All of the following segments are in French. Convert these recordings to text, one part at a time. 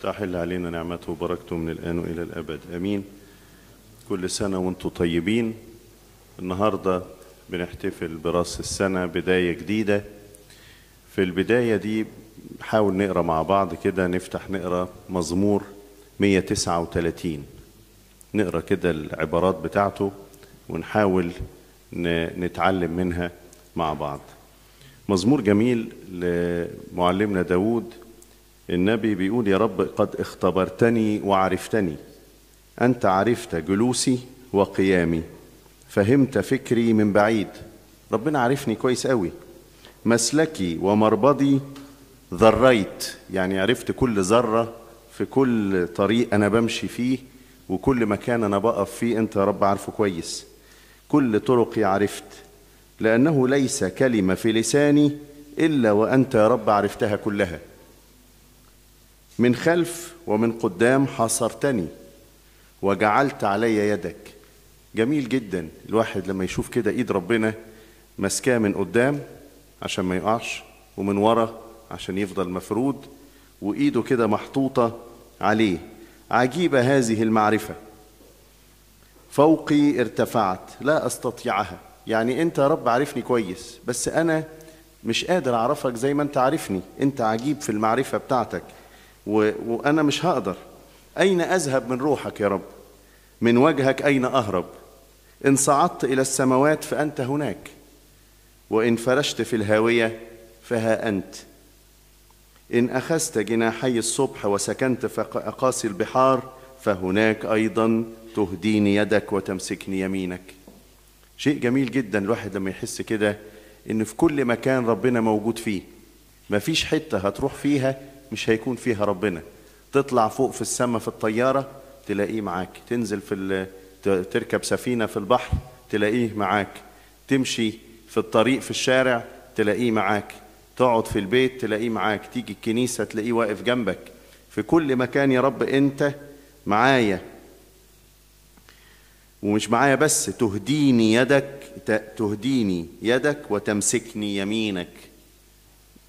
تحل علينا نعمته وبركته من الآن وإلى الأبد، أمين. كل سنة وانتم طيبين. النهاردة بنحتفل برأس السنة، بداية جديدة. في البداية دي نحاول نقرأ مع بعض كده، نفتح نقرأ مزمور 139، نقرأ كده العبارات بتاعته ونحاول نتعلم منها مع بعض. مزمور جميل لمعلمنا داود النبي، بيقول: يا رب قد اختبرتني وعرفتني، أنت عرفت جلوسي وقيامي، فهمت فكري من بعيد. ربنا عرفني كويس قوي. مسلكي ومربضي ذريت، يعني عرفت كل ذرة في كل طريق أنا بمشي فيه وكل مكان أنا بقف فيه، أنت يا رب عارفه كويس. كل طرقي عرفت، لأنه ليس كلمة في لساني إلا وأنت يا رب عرفتها كلها. من خلف ومن قدام حاصرتني وجعلت علي يدك. جميل جدا الواحد لما يشوف كده ايد ربنا ماسكاه من قدام عشان ما يقعش، ومن ورا عشان يفضل مفرود، وايده كده محطوطة عليه. عجيبة هذه المعرفة، فوقي ارتفعت لا استطيعها. يعني انت يا رب عارفني كويس، بس انا مش قادر اعرفك زي ما انت عارفني. انت عجيب في المعرفة بتاعتك وأنا مش هقدر. أين أذهب من روحك يا رب؟ من وجهك أين أهرب؟ إن صعدت إلى السماوات فأنت هناك، وإن فرشت في الهاوية فها أنت. إن أخذت جناحي الصبح وسكنت في أقاصي البحار فهناك أيضا تهديني يدك وتمسكني يمينك. شيء جميل جدا الواحد لما يحس كده إن في كل مكان ربنا موجود فيه. مفيش حتة هتروح فيها مش هيكون فيها ربنا. تطلع فوق في السماء في الطيارة تلاقيه معاك، تنزل تركب سفينة في البحر تلاقيه معاك، تمشي في الطريق في الشارع تلاقيه معاك، تقعد في البيت تلاقيه معاك، تيجي الكنيسة تلاقيه واقف جنبك. في كل مكان يا رب انت معايا. ومش معايا بس، تهديني يدك وتمسكني يمينك.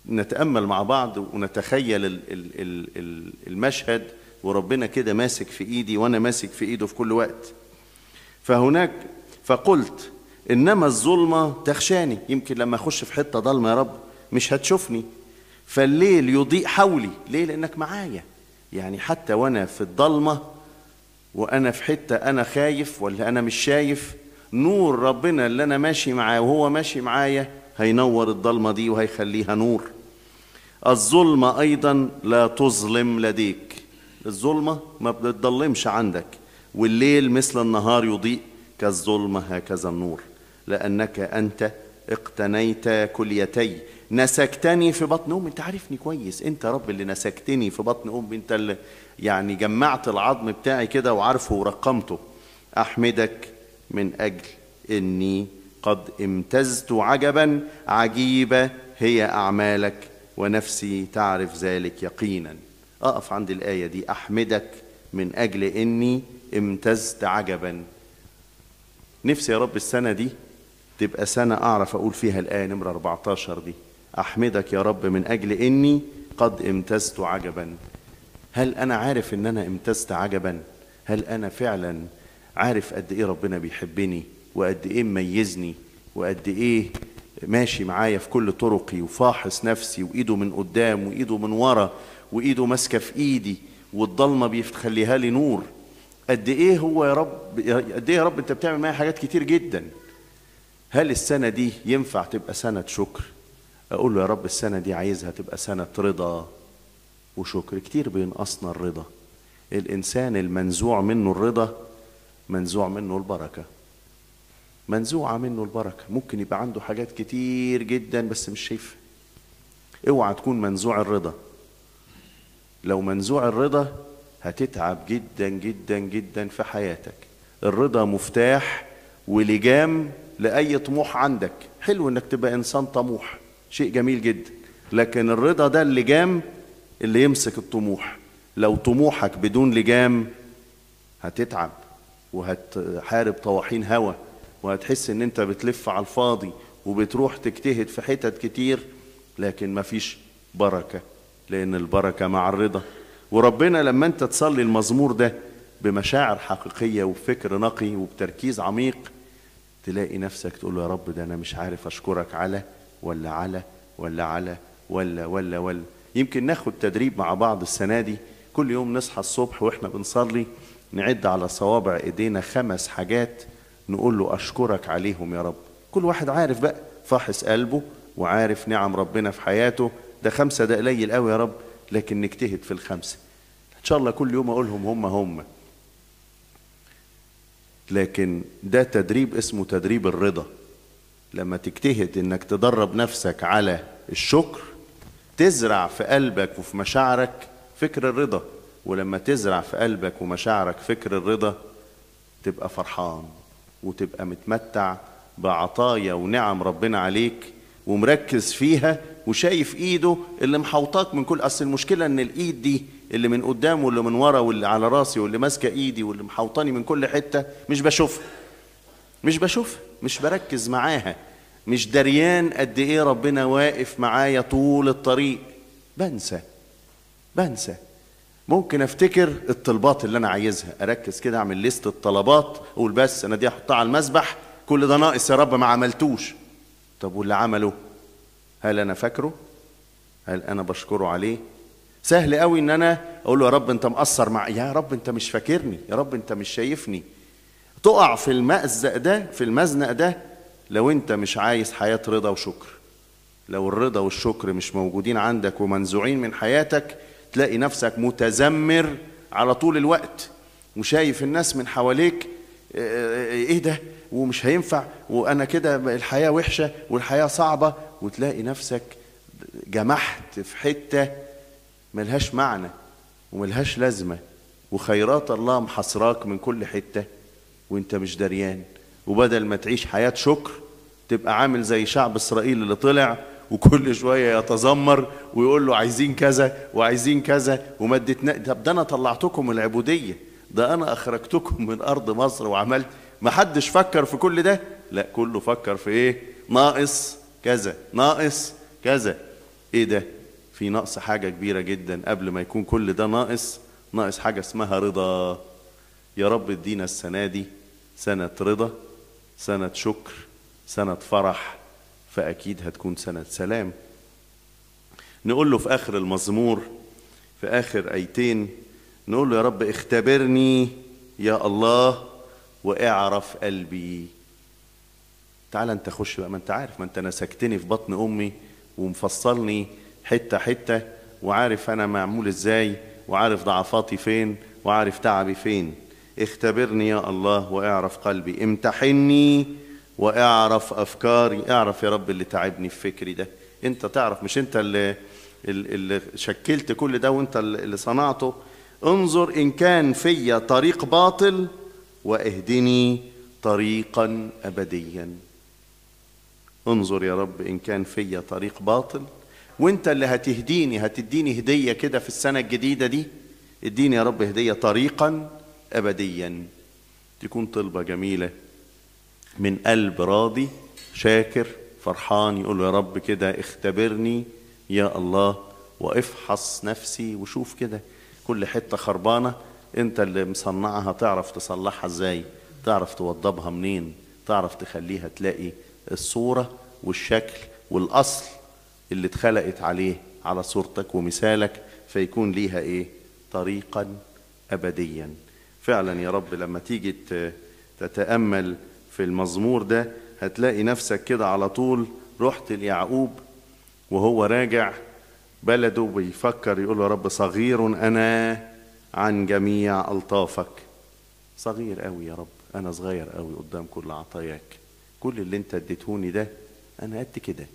نتأمل مع بعض ونتخيل المشهد، وربنا كده ماسك في ايدي وانا ماسك في ايده في كل وقت. فقلت انما الظلمة تخشاني. يمكن لما اخش في حتة ضلمة يا رب مش هتشوفني، فالليل يضيء حولي. ليه؟ لانك معايا. يعني حتى وانا في الضلمة وانا في حتة انا خايف ولا انا مش شايف، نور ربنا اللي انا ماشي معاه وهو ماشي معايا هينور الضلمة دي وهيخليها نور. الظلمة أيضا لا تظلم لديك. الظلمة ما بتضلمش عندك، والليل مثل النهار يضيء كالظلمة هكذا النور. لأنك أنت اقتنيت كليتي، نسكتني في بطن أمي. أنت عارفني كويس، أنت رب اللي نسكتني في بطن أمي، أنت اللي يعني جمعت العظم بتاعي كده وعارفه ورقمته. أحمدك من أجل إني قد امتزت عجبا، عجيبة هي أعمالك ونفسي تعرف ذلك يقينا. أقف عند الآية دي، أحمدك من أجل إني امتزت عجبا. نفسي يا رب السنة دي تبقى سنة أعرف أقول فيها الآية نمرة 14 دي، أحمدك يا رب من أجل إني قد امتزت عجبا. هل أنا عارف إن أنا امتزت عجبا؟ هل أنا فعلا عارف قد إيه ربنا بيحبني، وقد إيه مميزني، وقد إيه ماشي معايا في كل طرقي، وفاحص نفسي، وإيده من قدام وإيده من ورا وإيده ماسكة في إيدي، والضلمة بيخليها لي نور. قد إيه هو يا رب، قد إيه يا رب أنت بتعمل معايا حاجات كتير جدا. هل السنة دي ينفع تبقى سنة شكر؟ أقول له يا رب السنة دي عايزها تبقى سنة رضا وشكر. كتير بينقصنا الرضا. الإنسان المنزوع منه الرضا منزوع منه البركة، منزوعة منه البركة. ممكن يبقى عنده حاجات كتير جدا بس مش شايفها. اوعى تكون منزوع الرضا. لو منزوع الرضا هتتعب جدا جدا جدا في حياتك. الرضا مفتاح ولجام لأي طموح عندك. حلو انك تبقى انسان طموح، شيء جميل جدا، لكن الرضا ده اللجام اللي يمسك الطموح. لو طموحك بدون لجام هتتعب وهتحارب طواحين هوا، وهتحس ان انت بتلف على الفاضي وبتروح تجتهد في حتت كتير لكن مفيش بركة. لان البركة مع الرضا، وربنا لما انت تصلي المزمور ده بمشاعر حقيقية وبفكر نقي وبتركيز عميق، تلاقي نفسك تقول له يا رب ده انا مش عارف اشكرك على ولا على ولا على ولا. يمكن ناخد تدريب مع بعض السنة دي، كل يوم نصحى الصبح واحنا بنصلي نعد على صوابع ايدينا 5 حاجات نقول له اشكرك عليهم يا رب. كل واحد عارف بقى، فاحص قلبه وعارف نعم ربنا في حياته. ده 5 ده قليل قوي يا رب، لكن نجتهد في ال5 ان شاء الله كل يوم اقولهم هم. لكن ده تدريب اسمه تدريب الرضا. لما تجتهد انك تدرب نفسك على الشكر، تزرع في قلبك وفي مشاعرك فكر الرضا. ولما تزرع في قلبك ومشاعرك فكر الرضا، تبقى فرحان وتبقى متمتع بعطايا ونعم ربنا عليك ومركز فيها وشايف ايده اللي محوطاك من كل. اصل المشكلة ان الايد دي اللي من قدام واللي من ورا واللي على راسي واللي ماسكة ايدي واللي محوطاني من كل حتة مش بشوفها، مش بركز معاها، مش دريان قد ايه ربنا واقف معايا طول الطريق. بنسى. ممكن افتكر الطلبات اللي انا عايزها، اركز كده اعمل ليست الطلبات، اقول بس انا دي احطها على المسبح، كل ده ناقص يا رب ما عملتوش. طب واللي عمله هل انا فاكره؟ هل انا بشكره عليه؟ سهل قوي ان انا اقول له يا رب انت مقصر معي، يا رب انت مش فاكرني، يا رب انت مش شايفني. تقع في المزنق ده لو انت مش عايز حياة رضا وشكر. لو الرضا والشكر مش موجودين عندك ومنزوعين من حياتك، تلاقي نفسك متذمر على طول الوقت وشايف الناس من حواليك ايه ده ومش هينفع وانا كده الحياة وحشة والحياة صعبة، وتلاقي نفسك جمحت في حتة ملهاش معنى وملهاش لازمة، وخيرات الله محصراك من كل حتة وانت مش دريان. وبدل ما تعيش حياة شكر تبقى عامل زي شعب إسرائيل اللي طلع وكل شوية يتذمر ويقول له عايزين كذا وعايزين كذا وما اديتنا. طب ده انا طلعتكم من العبودية، ده انا اخرجتكم من ارض مصر وعملت. ما حدش فكر في كل ده؟ لا، كله فكر في ايه؟ ناقص كذا، ناقص كذا. ايه ده؟ في نقص حاجة كبيرة جدا. قبل ما يكون كل ده ناقص حاجة اسمها رضا. يا رب ادينا السنة دي سنة رضا، سنة شكر، سنة فرح، فأكيد هتكون سنة سلام. نقول له في آخر المزمور، في آخر آيتين، نقول له يا رب اختبرني يا الله واعرف قلبي. تعال انت خش بقى، ما انت عارف، ما انت نسكتني في بطن أمي ومفصلني حتة حتة، وعارف أنا معمول إزاي، وعارف ضعفاتي فين، وعارف تعبي فين. اختبرني يا الله واعرف قلبي، امتحني واعرف أفكاري. اعرف يا رب اللي تعبني في فكري ده، انت تعرف، مش انت اللي شكلت كل ده وانت اللي صنعته. انظر إن كان في طريق باطل واهدني طريقا أبديا. انظر يا رب إن كان في طريق باطل، وانت اللي هتديني هدية كده في السنة الجديدة دي. اديني يا رب هدية طريقا أبديا. تكون طلبة جميلة من قلب راضي شاكر فرحان، يقول له يا رب كده اختبرني يا الله وافحص نفسي وشوف كده كل حتة خربانة انت اللي مصنعها، تعرف تصلحها ازاي، تعرف توضبها منين، تعرف تخليها تلاقي الصورة والشكل والأصل اللي اتخلقت عليه على صورتك ومثالك، فيكون ليها ايه؟ طريقا أبديا. فعلا يا رب لما تيجي تتأمل في المزمور ده هتلاقي نفسك كده على طول رحت ليعقوب وهو راجع بلده بيفكر، يقول يا رب صغير أنا عن جميع ألطافك. صغير قوي يا رب، أنا صغير قوي قدام كل عطاياك، كل اللي انت اديتهوني ده أنا قد كده،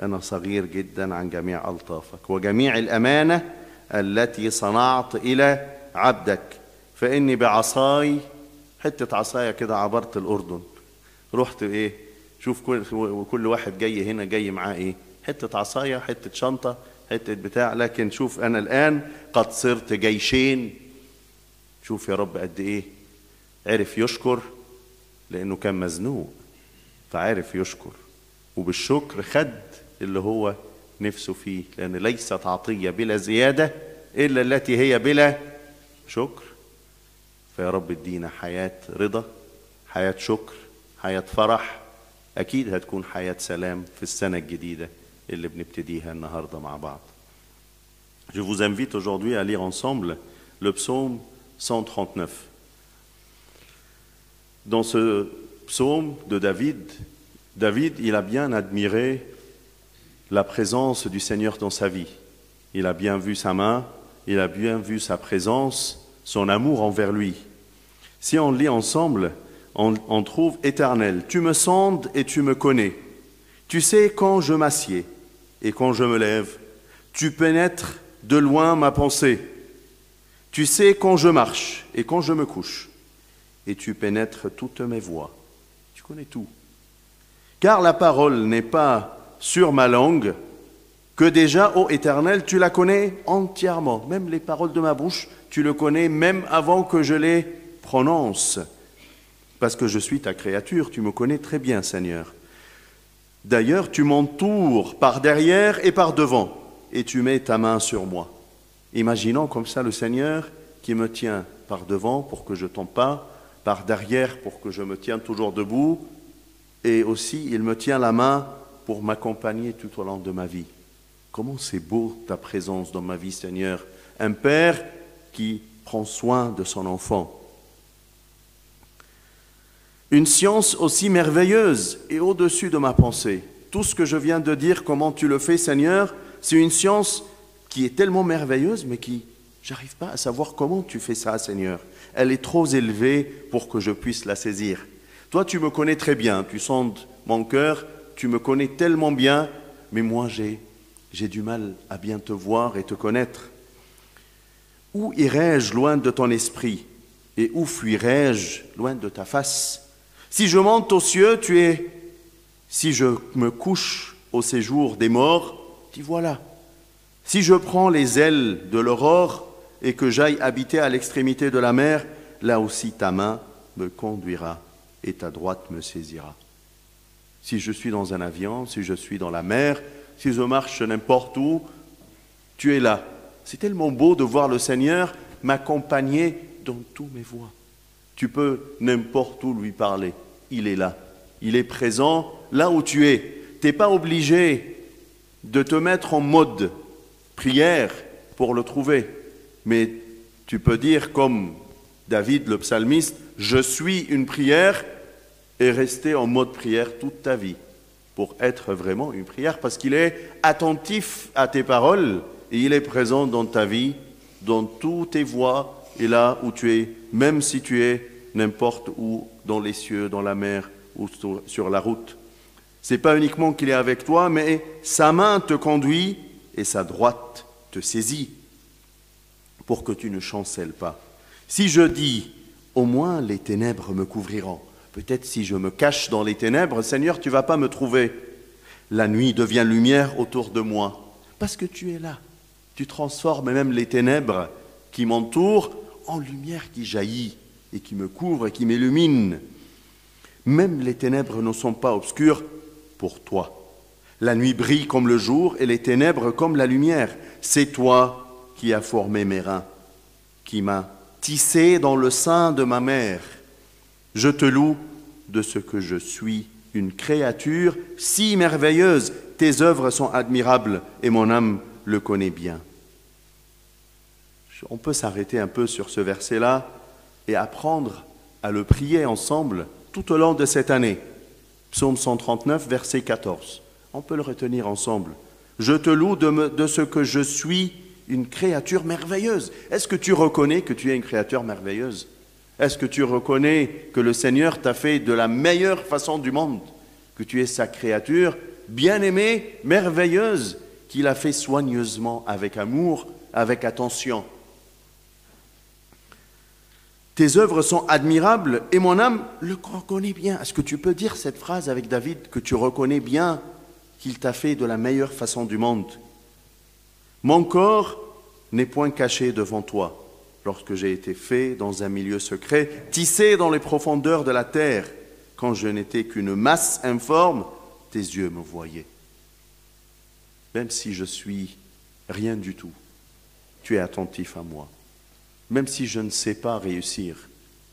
أنا صغير جدا عن جميع ألطافك وجميع الأمانة التي صنعت إلى عبدك. فإني بعصاي، حتة عصايا كده عبرت الأردن، رحت إيه؟ شوف كل واحد جاي هنا جاي معاه إيه؟ حتة عصايا، حتة شنطة، حتة بتاع. لكن شوف أنا الآن قد صرت جيشين. شوف يا رب قد إيه عرف يشكر، لأنه كان مزنوق فعرف يشكر، وبالشكر خد اللي هو نفسه فيه، لأن ليست عطية بلا زيادة إلا التي هي بلا شكر. فيا رب ادينا حياة رضا، حياة شكر، حياة فرح، أكيد هتكون حياة سلام في السنة الجديدة اللي بنبتديها النهاردة مع بعض. Je vous invite aujourd'hui à lire ensemble le psaume 139. Dans ce psaume de David, il a bien admiré la présence du Seigneur dans sa vie. Il a bien vu sa main, il a bien vu sa présence, son amour envers lui. Si on lit ensemble, on trouve éternel. Tu me sondes et tu me connais. Tu sais quand je m'assieds et quand je me lève. Tu pénètres de loin ma pensée. Tu sais quand je marche et quand je me couche. Et tu pénètres toutes mes voies. Tu connais tout. Car la parole n'est pas sur ma langue, que déjà, ô Éternel, tu la connais entièrement. Même les paroles de ma bouche, tu le connais même avant que je les prononce. Parce que je suis ta créature, tu me connais très bien, Seigneur. D'ailleurs, tu m'entoures par derrière et par devant, et tu mets ta main sur moi. Imaginons comme ça le Seigneur qui me tient par devant pour que je ne tombe pas, par derrière pour que je me tienne toujours debout, et aussi il me tient la main pour m'accompagner tout au long de ma vie. Comment c'est beau ta présence dans ma vie, Seigneur. Un père qui prend soin de son enfant. Une science aussi merveilleuse et au-dessus de ma pensée. Tout ce que je viens de dire, comment tu le fais, Seigneur, c'est une science qui est tellement merveilleuse, mais qui, j'arrive pas à savoir comment tu fais ça, Seigneur. Elle est trop élevée pour que je puisse la saisir. Toi, tu me connais très bien, tu sondes mon cœur, tu me connais tellement bien, mais moi, j'ai du mal à bien te voir et te connaître. Où irai-je loin de ton esprit et où fuirai-je loin de ta face? Si je monte aux cieux, tu es. Si je me couche au séjour des morts, t'y voilà. Si je prends les ailes de l'aurore et que j'aille habiter à l'extrémité de la mer, là aussi ta main me conduira et ta droite me saisira. Si je suis dans un avion, si je suis dans la mer, si je marche n'importe où, tu es là. C'est tellement beau de voir le Seigneur m'accompagner dans tous mes voies. Tu peux n'importe où lui parler. Il est là. Il est présent là où tu es. Tu n'es pas obligé de te mettre en mode prière pour le trouver. Mais tu peux dire comme David le psalmiste, je suis une prière et rester en mode prière toute ta vie pour être vraiment une prière parce qu'il est attentif à tes paroles et il est présent dans ta vie, dans toutes tes voies et là où tu es, même si tu es n'importe où, dans les cieux, dans la mer ou sur la route. Ce n'est pas uniquement qu'il est avec toi, mais sa main te conduit et sa droite te saisit pour que tu ne chancelles pas. Si je dis, au moins les ténèbres me couvriront, peut-être si je me cache dans les ténèbres, Seigneur, tu ne vas pas me trouver. La nuit devient lumière autour de moi, parce que tu es là. Tu transformes même les ténèbres qui m'entourent en lumière qui jaillit et qui me couvre et qui m'illumine. Même les ténèbres ne sont pas obscures pour toi. La nuit brille comme le jour et les ténèbres comme la lumière. C'est toi qui as formé mes reins, qui m'as tissé dans le sein de ma mère. Je te loue de ce que je suis, une créature si merveilleuse. Tes œuvres sont admirables et mon âme le connaît bien. On peut s'arrêter un peu sur ce verset-là et apprendre à le prier ensemble tout au long de cette année. Psaume 139, verset 14. On peut le retenir ensemble. Je te loue de ce que je suis, une créature merveilleuse. Est-ce que tu reconnais que tu es une créature merveilleuse? Est-ce que tu reconnais que le Seigneur t'a fait de la meilleure façon du monde? Que tu es sa créature bien-aimée, merveilleuse, qu'il a fait soigneusement, avec amour, avec attention. Tes œuvres sont admirables et mon âme le reconnaît bien. Est-ce que tu peux dire cette phrase avec David, que tu reconnais bien qu'il t'a fait de la meilleure façon du monde? Mon corps n'est point caché devant toi, lorsque j'ai été fait dans un milieu secret, tissé dans les profondeurs de la terre. Quand je n'étais qu'une masse informe, tes yeux me voyaient. Même si je suis rien du tout, tu es attentif à moi. Même si je ne sais pas réussir,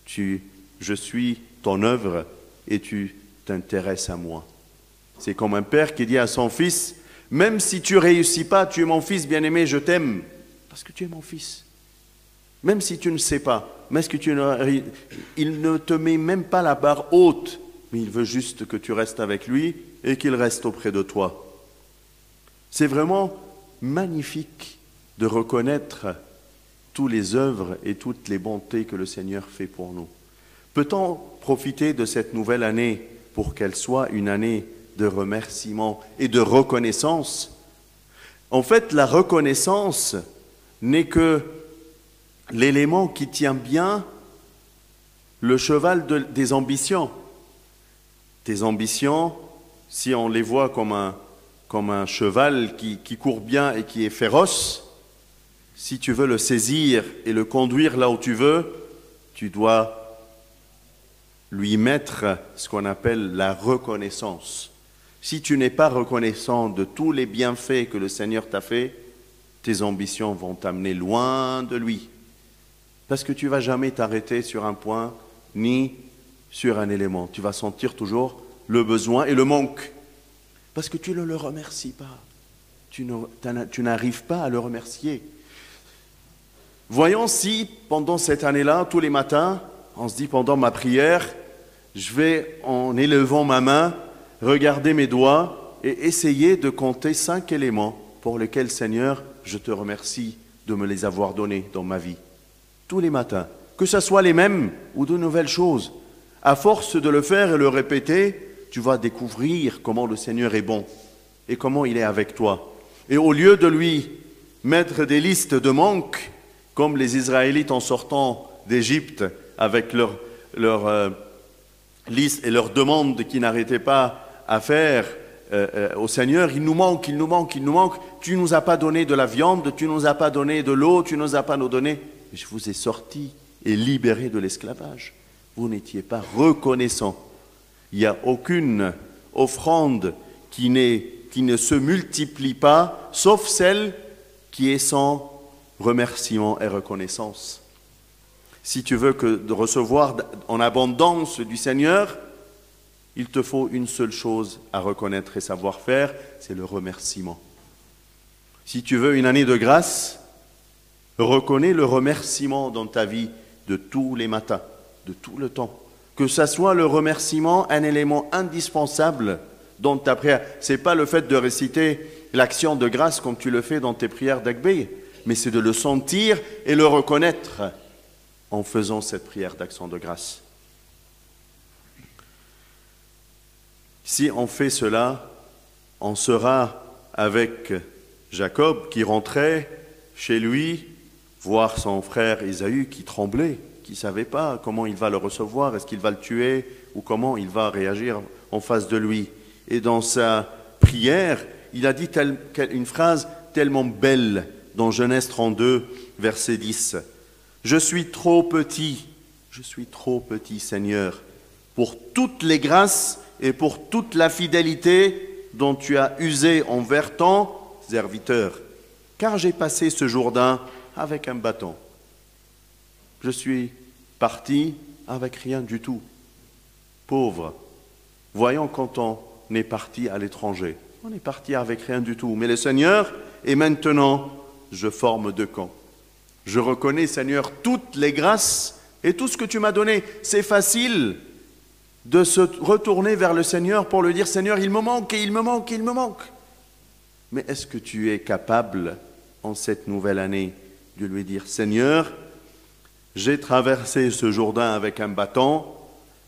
je suis ton œuvre et tu t'intéresses à moi. C'est comme un père qui dit à son fils, même si tu ne réussis pas, tu es mon fils bien-aimé, je t'aime, parce que tu es mon fils. Même si tu ne sais pas, il ne te met même pas la barre haute, mais il veut juste que tu restes avec lui et qu'il reste auprès de toi. C'est vraiment magnifique de reconnaître toutes les œuvres et toutes les bontés que le Seigneur fait pour nous. Peut-on profiter de cette nouvelle année pour qu'elle soit une année de remerciement et de reconnaissance? En fait, la reconnaissance n'est que l'élément qui tient bien le cheval des ambitions. Tes ambitions, si on les voit comme un cheval qui court bien et qui est féroce, si tu veux le saisir et le conduire là où tu veux, tu dois lui mettre ce qu'on appelle la reconnaissance. Si tu n'es pas reconnaissant de tous les bienfaits que le Seigneur t'a fait, tes ambitions vont t'amener loin de lui. Parce que tu ne vas jamais t'arrêter sur un point ni sur un élément. Tu vas sentir toujours le besoin et le manque. Parce que tu ne le remercies pas. Tu n'arrives pas à le remercier. Voyons si, pendant cette année-là, tous les matins, on se dit pendant ma prière, je vais, en élevant ma main, regarder mes doigts et essayer de compter 5 éléments pour lesquels, Seigneur, je te remercie de me les avoir donnés dans ma vie. Tous les matins, que ce soit les mêmes ou de nouvelles choses. À force de le faire et le répéter, tu vas découvrir comment le Seigneur est bon et comment il est avec toi. Et au lieu de lui mettre des listes de manques, comme les Israélites en sortant d'Égypte avec leur liste et leurs demandes qu'ils n'arrêtaient pas à faire au Seigneur, il nous manque, tu ne nous as pas donné de la viande, tu ne nous as pas donné de l'eau, tu ne nous as pas donné. Je vous ai sortis et libérés de l'esclavage. Vous n'étiez pas reconnaissants. Il n'y a aucune offrande qui ne se multiplie pas, sauf celle qui est sans remerciement et reconnaissance. Si tu veux de recevoir en abondance du Seigneur, il te faut une seule chose à reconnaître et savoir faire, c'est le remerciement. Si tu veux une année de grâce, reconnais le remerciement dans ta vie de tous les matins, de tout le temps. Que ça soit le remerciement un élément indispensable dans ta prière. Ce n'est pas le fait de réciter l'action de grâce comme tu le fais dans tes prières d'Agbé, mais c'est de le sentir et le reconnaître en faisant cette prière d'action de grâce. Si on fait cela, on sera avec Jacob qui rentrait chez lui, voir son frère Ésaü qui tremblait, qui ne savait pas comment il va le recevoir, est-ce qu'il va le tuer ou comment il va réagir en face de lui. Et dans sa prière, il a dit une phrase tellement belle dans Genèse 32, verset 10. « Je suis trop petit, Seigneur, pour toutes les grâces et pour toute la fidélité dont tu as usé envers ton serviteur, car j'ai passé ce Jourdain avec un bâton. Je suis parti avec rien du tout, pauvre. Voyons quand on est parti à l'étranger, on est parti avec rien du tout. Mais le Seigneur, et maintenant, je forme 2 camps. Je reconnais, Seigneur, toutes les grâces et tout ce que tu m'as donné. C'est facile de se retourner vers le Seigneur pour lui dire, Seigneur, il me manque et il me manque et il me manque. Mais est-ce que tu es capable, en cette nouvelle année, de lui dire, Seigneur, j'ai traversé ce Jourdain avec un bâton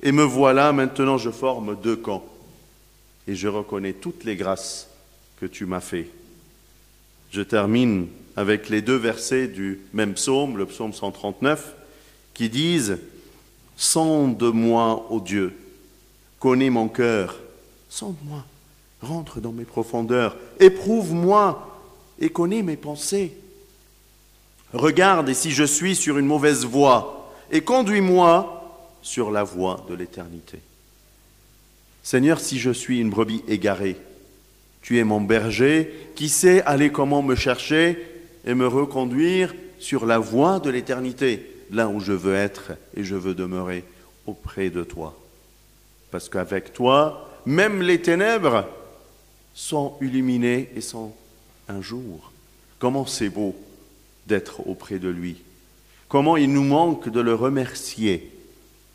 et me voilà, maintenant je forme 2 camps. Et je reconnais toutes les grâces que tu m'as fait. Je termine avec les 2 versets du même psaume, le psaume 139, qui disent « Sonde-moi, ô Dieu, connais mon cœur, sonde-moi, rentre dans mes profondeurs, éprouve-moi et connais mes pensées. Regarde et si je suis sur une mauvaise voie, et conduis-moi sur la voie de l'éternité. Seigneur, si je suis une brebis égarée, tu es mon berger, qui sait aller comment me chercher, et me reconduire sur la voie de l'éternité, là où je veux être et je veux demeurer auprès de toi. Parce qu'avec toi, même les ténèbres sont illuminées et sont un jour. Comment c'est beau d'être auprès de lui. Comment il nous manque de le remercier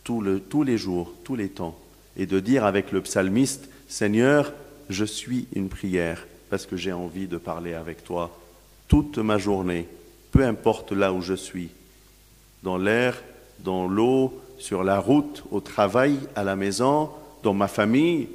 tous les jours, tous les temps, et de dire avec le psalmiste, Seigneur, je suis une prière parce que j'ai envie de parler avec toi toute ma journée, peu importe là où je suis, dans l'air, dans l'eau, sur la route, au travail, à la maison, dans ma famille,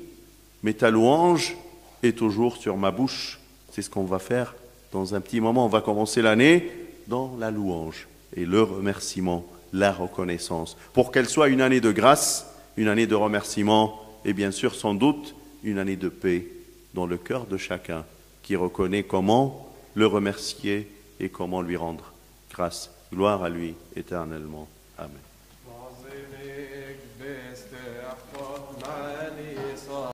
mais ta louange est toujours sur ma bouche. C'est ce qu'on va faire dans un petit moment. On va commencer l'année dans la louange et le remerciement, la reconnaissance, pour qu'elle soit une année de grâce, une année de remerciement et bien sûr sans doute une année de paix dans le cœur de chacun qui reconnaît comment le remercier et comment lui rendre grâce. Gloire à lui éternellement. Amen.